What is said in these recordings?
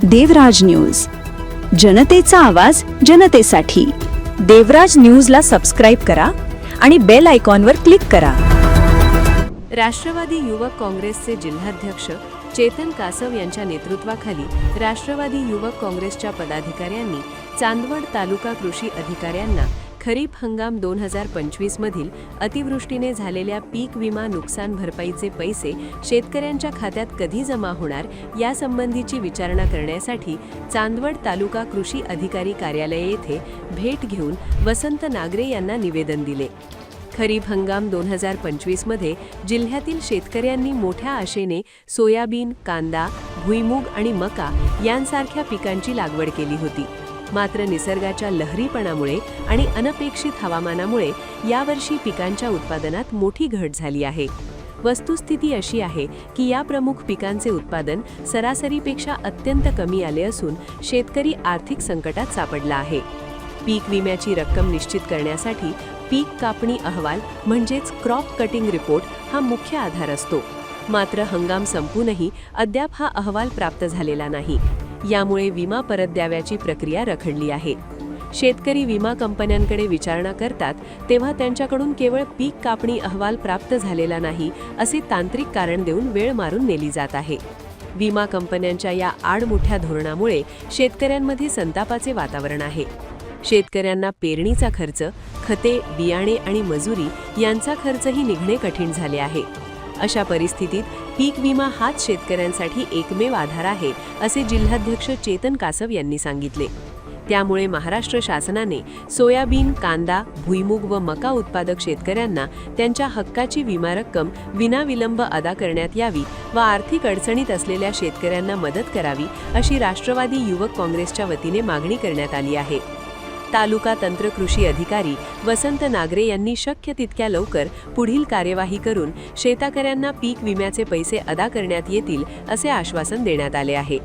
देवराज news, जनतेचा आवाज जनतेसाठी। देवराज न्यूजला सबस्क्राईब करा आणि बेल आयकॉनवर क्लिक करा। राष्ट्रवादी युवक काँग्रेसचे जिल्हाध्यक्ष चेतन कासव यांच्या नेतृत्वाखाली राष्ट्रवादी युवक काँग्रेसच्या पदाधिकाऱ्यांनी चांदवड तालुका कृषी अधिकाऱ्यांना खरीप हंगाम 2025 मधील अतिवृष्टीने झालेल्या पीक विमा नुकसान भरपाईचे पैसे शेतकऱ्यांच्या खात्यात कधी जमा होणार यासंबंधीची विचारणा करण्यासाठी चांदवड तालुका कृषी अधिकारी कार्यालय येथे भेट घेऊन वसंत नागरे यांना निवेदन दिले। खरीप हंगाम 2025 मध्ये जिल्ह्यातील शेतकऱ्यांनी मोठ्या आशेने सोयाबीन, कांदा, भुईमूग आणि मका यांसारख्या पिकांची लागवड केली होती। मात्र निसर्गाच्या लहरीपणामुळे आणि अनपेक्षित हवामानामुळे यावर्षी पिकांच्या उत्पादनात मोठी घट झाली आहे। वस्तुस्थिती अशी आहे की या प्रमुख पिकांचे उत्पादन सरासरीपेक्षा अत्यंत कमी आले असून शेतकरी आर्थिक संकटात सापडला आहे। पीक विम्याची रक्कम निश्चित करण्यासाठी पीक कापणी अहवाल म्हणजेच क्रॉप कटिंग रिपोर्ट हा मुख्य आधार असतो। मात्र हंगाम संपूनही अद्याप हा अहवाल प्राप्त झालेला नाही। यामुळे विमा परत द्याव्याची प्रक्रिया रखडली आहे। शेतकरी विमा कंपन्यांकडे विचारणा करतात तेव्हा त्यांच्याकडून केवळ पीक कापणी अहवाल प्राप्त झालेला नाही असे तांत्रिक कारण देऊन वेळ मारून नेली जात आहे। विमा कंपन्यांच्या या आडमुठ्या धोरणामुळे शेतकऱ्यांमध्ये संतापाचे वातावरण आहे। शेतकऱ्यांना पेरणीचा खर्च, खते, बियाणे आणि मजुरी यांचा खर्चही निघणे कठीण झाले आहे। अशा परिस्थितीत पीक विमा हाच शेतकऱ्यांसाठी एकमेव आधार आहे असे जिल्हाध्यक्ष चेतन कासव यांनी सांगितले। त्यामुळे महाराष्ट्र शासनाने सोयाबीन, कांदा, भुईमूग व मका उत्पादक शेतकऱ्यांना त्यांच्या हक्काची विमा रक्कम विनाविलंब अदा करण्यात यावी व आर्थिक अडचणीत असलेल्या शेतकऱ्यांना मदत करावी अशी राष्ट्रवादी युवक काँग्रेसच्या वतीने मागणी करण्यात आली आहे। तालुका तंत्र कृषी अधिकारी वसंत नागरे यांनी शक्य तितक्या लवकर पुढील कार्यवाही करून शेतकऱ्यांना पीक विम्याचे पैसे अदा करण्यात येतील असे आश्वासन देण्यात आले आहे।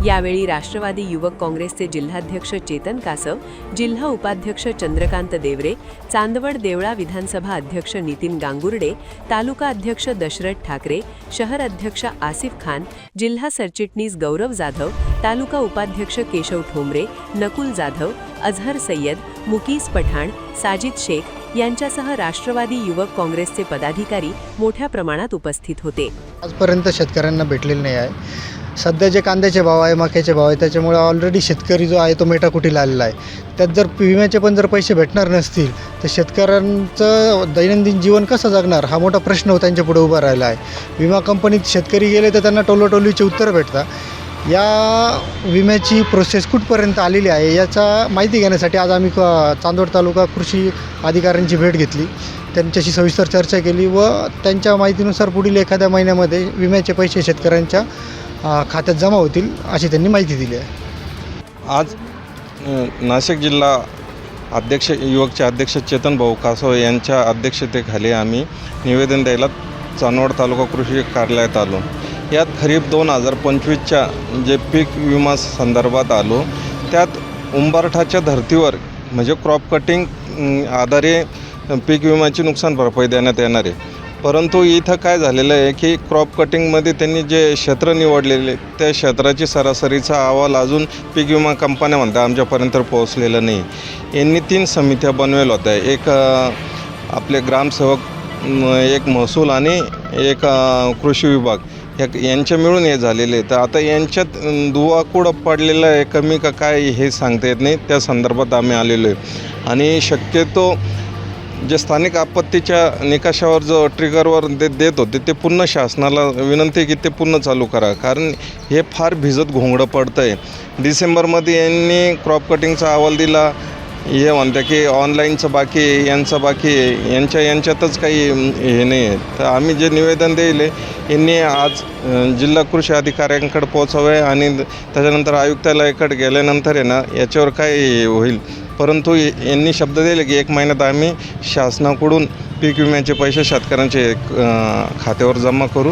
यावेळी राष्ट्रवादी युवक काँग्रेसचे जिल्हाध्यक्ष चेतन कासव, जिल्हा उपाध्यक्ष चंद्रकांत देवरे, चांदवड देवळा विधानसभा अध्यक्ष नितीन गांगुर्डे, तालुका अध्यक्ष दशरथ ठाकरे, शहर अध्यक्ष आसिफ खान, जिल्हा सरचिटणीस गौरव जाधव, तालुका उपाध्यक्ष केशव ठोंबरे, नकुल जाधव, अझहर सय्यद, मुकीस पठाण, साजिद शेख यांच्यासह राष्ट्रवादी युवक काँग्रेसचे पदाधिकारी मोठ्या प्रमाणात उपस्थित होते। आजपर्यंत शेतकऱ्यांना भेटलेले नाही आहे। सध्या जे कांद्याचे भाव आहे, मक्याचे भाव आहे, त्याच्यामुळे ऑलरेडी शेतकरी जो आहे तो मेटाकुटीला आलेला आहे। त्यात जर विम्याचे पण जर पैसे भेटणार नसतील तर शेतकऱ्यांचं दैनंदिन जीवन कसं जगणार हा मोठा प्रश्न त्यांच्या पुढे उभा राहिला आहे। विमा कंपनीत शेतकरी गेले तर त्यांना टोलोटोलीचे उत्तरं भेटतात। या विम्याची प्रोसेस कुठपर्यंत आलेली आहे याचा माहिती घेण्यासाठी आज आम्ही चांदवड तालुका कृषी अधिकाऱ्यांची भेट घेतली, त्यांच्याशी सविस्तर चर्चा केली व त्यांच्या माहितीनुसार पुढील एखाद्या महिन्यामध्ये विम्याचे पैसे शेतकऱ्यांच्या खात्यात जमा होतील अशी त्यांनी माहिती दिली आहे। आज नाशिक जिल्हा युवकचे अध्यक्ष चेतन भाऊ कासव यांच्या अध्यक्षतेखाली आम्ही निवेदन द्यायला चांदवड तालुका कृषी कार्यालयात आलो। यात खरीप 2025च्या जे पीक विमा संदर्भात आलो त्यात उंबरठाच्या धर्तीवर म्हणजे क्रॉप कटिंग आधारे पीक विम्याची नुकसान भरपाई देण्यात येणार आहे। परंतु इथं काय झालेलं आहे की क्रॉप कटिंगमध्ये त्यांनी जे क्षेत्र निवडलेले त्या क्षेत्राची सरासरीचा अहवाल अजून पीक विमा कंपन्या म्हणतात आमच्यापर्यंत पोहोचलेलं नाही। यांनी 3 समित्या बनवल्या होत्या, एक आपले ग्रामसेवक, एक महसूल आणि एक कृषी विभाग यांच्या मिळून हे झालेले। तर आता यांच्यात दुवा कुठं पडलेला आहे, कमी का काय हे सांगता येत नाही। त्या संदर्भात आम्ही आलेलो आहे आणि शक्यतो जे स्थानिक आपत्तीच्या निकषावर जो ट्रिगरवर देत होते ते पुन्हा शासनाला विनंती की ते पुन्हा चालू करा, कारण हे फार भिजत घोंगडं पडतं आहे। डिसेंबरमध्ये यांनी क्रॉप कटिंगचा अहवाल दिला, हे म्हणतं की ऑनलाईनचं बाकी आहे, यांचं बाकी आहे, यांच्यातच काही हे नाही आहे। तर आम्ही जे निवेदन दिले यांनी आज जिल्हा कृषी अधिकाऱ्यांकडे पोहोचावे आणि त्याच्यानंतर आयुक्तालयाकडे गेल्यानंतर आहे ना याच्यावर काय होईल। परंतु यांनी शब्द दिले की 1 महिन्यात आम्ही शासनाकडून पीक विम्याचे पैसे शेतकऱ्यांचे खात्यावर जमा करू।